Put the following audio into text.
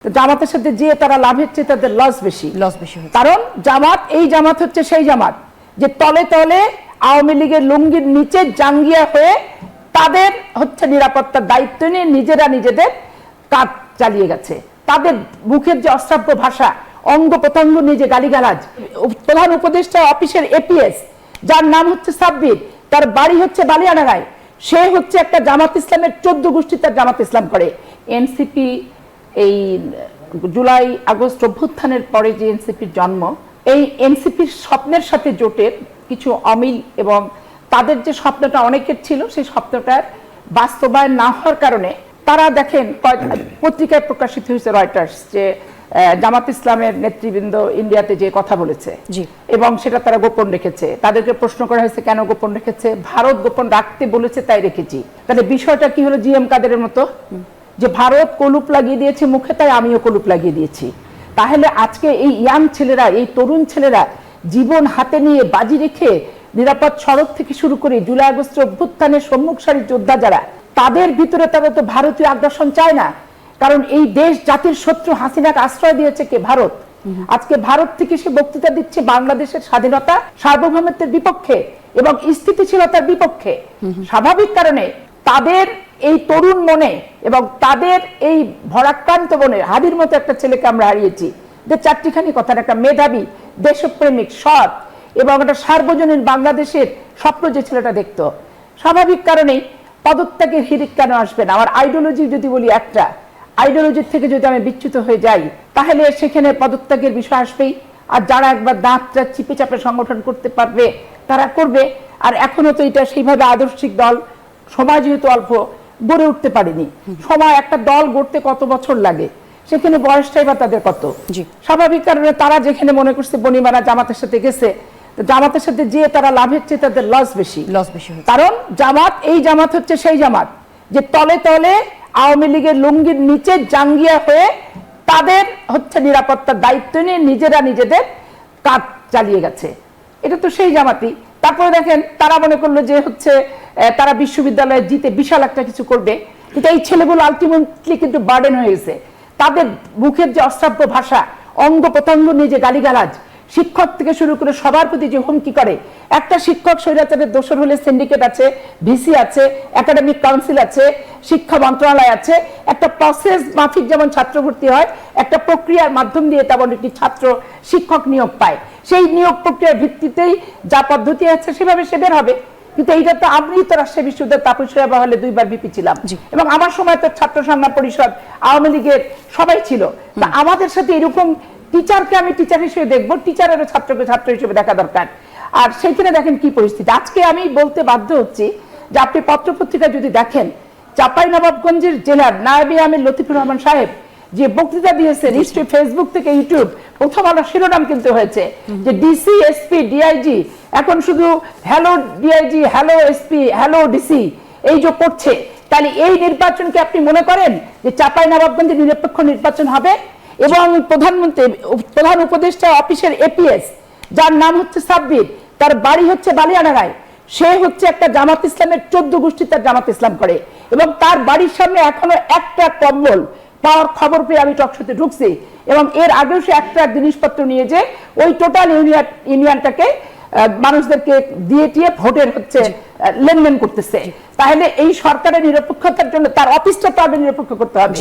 জামাতের সাথে যে তারা লাভের চেয়ে তাদের লস বেশি কারণ জামাত হচ্ছে সেই জামাত যে তলে তলে আওয়ামী লীগের লুঙ্গির নিচে জাঙ্গিয়া হয়ে তাদের হচ্ছে নিরাপত্তার দায়িত্ব নিয়ে নিজেরা নিজেদের কাজ চালিয়ে গেছে। তাদের মুখের যে অশ্রাব্য ভাষা, অঙ্গ প্রত্যঙ্গ নিয়ে যে গালিগালাজ, প্রধান উপদেষ্টা অফিসের এপিএস যার নাম হচ্ছে সাব্বির, তার বাড়ি হচ্ছে বালিয়াডাঙ্গায়, সে হচ্ছে একটা জামাত ইসলামের 14 গোষ্ঠী তার জামাত ইসলাম করে। এনসিপি এই জুলাই আগস্ট অভ্যুত্থানের পরে যে এনসিপির জন্ম, এই এনসিপির স্বপ্নের সাথে জোটের কিছু অমিল এবং তাদের যে স্বপ্নটা অনেকের ছিল সেই স্বপ্নটার বাস্তবায়ন না হওয়ার কারণে তারা দেখেন পত্রিকায় প্রকাশিত হয়েছে রয়টার্স যে জামাত ইসলামের নেতৃবৃন্দ ইন্ডিয়াতে যে কথা বলেছে এবং সেটা তারা গোপন রেখেছে। তাদেরকে প্রশ্ন করা হয়েছে কেন গোপন রেখেছে, ভারত গোপন রাখতে বলেছে তাই রেখেছি। তাহলে বিষয়টা কি হলো জিএম কাদেরের মতো যে ভারত কলুপ লাগিয়ে দিয়েছে মুখে তাই আমিও কলুপ লাগিয়ে দিয়েছি। তাহলে আজকে এই ইয়াং ছেলেরা, এই তরুণ ছেলেরা জীবন হাতে নিয়ে বাজি রেখে নিরাপদ সড়ক থেকে শুরু করে জুলাই আগস্ট অভ্যুত্থানের সম্মুখ সারির যোদ্ধা যারা, তাদের ভিতরে তারা তো ভারতীয় আগ্রাসন চায় না। কারণ এই দেশ জাতির শত্রু হাসিনাকে আশ্রয় দিয়েছে কে? ভারত। আজকে ভারত থেকে সে বক্তৃতা দিচ্ছে বাংলাদেশের স্বাধীনতা সার্বভৌমত্বের বিপক্ষে এবং স্থিতিশীলতার বিপক্ষে। স্বাভাবিক কারণে তাদের এই তরুণ মনে এবং তাদের এই ভরাক্রান্ত মনে হাদির মতো একটা ছেলেকে আমরা হারিয়েছি যে চারটিখানি কথার একটা মেধাবী, দেশপ্রেমিক, সৎ এবং একটা সার্বজনীন বাংলাদেশের স্বপ্ন যে ছেলেটা দেখতো। স্বাভাবিক কারণেই পদত্যাগের হিড়িক কেন আসবে না? আমার আইডিওলজি যদি বলি একটা, আইডিওলজির থেকে যদি আমি বিচ্যুত হয়ে যাই তাহলে সেখানে পদত্যাগের বিষয় আসবেই। আর যারা একবার দাঁতটা চিপে চাপে সংগঠন করতে পারবে তারা করবে। আর এখনো তো এটা সেইভাবে আদর্শিক দল সময় যেহেতু অল্প গড়ে উঠতে পারেনি। সময় একটা দল গড়তে কত বছর লাগে, সেখানে বয়সটাই বা তাদের কত। স্বাভাবিক কারণে তারা যেখানে মনে করছে বনিমারা জামাতের সাথে গেছে, জামাতের সাথে যে তারা লাভের চেয়ে তাদের লস বেশি। কারণ এই জামাত হচ্ছে সেই জামাত যে তলে তলে আওয়ামী লীগের লুঙ্গির নিচে জাঙ্গিয়া হয়ে তাদের হচ্ছে নিরাপত্তার দায়িত্ব নিয়ে নিজেরা নিজেদের কাজ চালিয়ে গেছে। এটা তো সেই জামাতই। তারপরে দেখেন তারা মনে করলো যে হচ্ছে তারা বিশ্ববিদ্যালয়ে জিতে বিশাল একটা কিছু করবে, কিন্তু এই ছেলেগুলো আলটিমেটলি কিন্তু বার্ডেন হয়ে গেছে। তাদের মুখের যে অশ্রাব্য ভাষা, অঙ্গ প্রত্যঙ্গ নিয়ে যে গালিগালাজ, শিক্ষক থেকে শুরু করে সবার প্রতি যে হুমকি করে। একটা শিক্ষক স্বৈরাচারের দোষর হলে সিন্ডিকেট আছে, ভিসি আছে, একাডেমিক কাউন্সিল আছে, শিক্ষা মন্ত্রণালয় আছে। একটা প্রসেস মাফিক যেমন ছাত্র ভর্তি হয়, একটা প্রক্রিয়ার মাধ্যম দিয়ে তেমন একটি ছাত্র শিক্ষক নিয়োগ পায়। সেই নিয়োগ প্রক্রিয়ার ভিত্তিতেই যা পদ্ধতি আছে সেভাবে সে বের হবে। কিন্তু এইটা তো আমি তো রাজশাহী বিশ্ববিদ্যালয়ের তাপস হলে 2 বার ভিপি ছিলাম এবং আমার সময় তো ছাত্র সংগ্রাম পরিষদ, আওয়ামী লীগের সবাই ছিল। তা আমাদের সাথে এরকম টিচারকে আমি টিচার হিসেবে দেখবো, টিচারেরও ছাত্রকে ছাত্র হিসেবে দেখা দরকার। আর সেইখানে দেখেন কি পরিস্থিতি। আজকে আমি বলতে বাধ্য হচ্ছি যে আপনি পত্রপত্রিকা যদি দেখেন, চাঁপাইনবাবগঞ্জের জেলার নায়েবে আমির লতিফুর রহমান সাহেব যে বক্তৃতা দিয়েছেন, নিশ্চয়ই ফেসবুক থেকে ইউটিউব প্রথম আলো শিরোনাম কিন্তু হয়েছে যে ডিসি, এসপি, ডিআইজি এখন শুধু hello DIG, hello SP, hello DC এই যে করছে। তাহলে এই নির্বাচনকে আপনি মনে করেন যে চাঁপাইনবাবগঞ্জে নিরপেক্ষ নির্বাচন হবে? এবং প্রধান উপদেষ্টা অফিসের এপিএস যার নাম হচ্ছে সাব্বির, তার বাড়ি হচ্ছে বালিয়াডাঙ্গায়, সে হচ্ছে একটা জামাত ইসলামের 14 গোষ্ঠী তার জামাত ইসলাম করে এবং তার বাড়ির সামনে এখনো একটা কম্বল পাওয়ার খবর পেয়ে আমি টকশোতে ঢুকছি এবং এর আগেও সে একটা জিনিসপত্র নিয়ে যে ওই টোটাল ইউনিয়নটাকে মানুষদেরকে দিয়ে টিয়ে ভোটের হচ্ছে লেনদেন করতেছে। তাহলে এই সরকারের নিরপেক্ষতার জন্য তার অফিসটা তো আগে নিরপেক্ষ করতে হবে।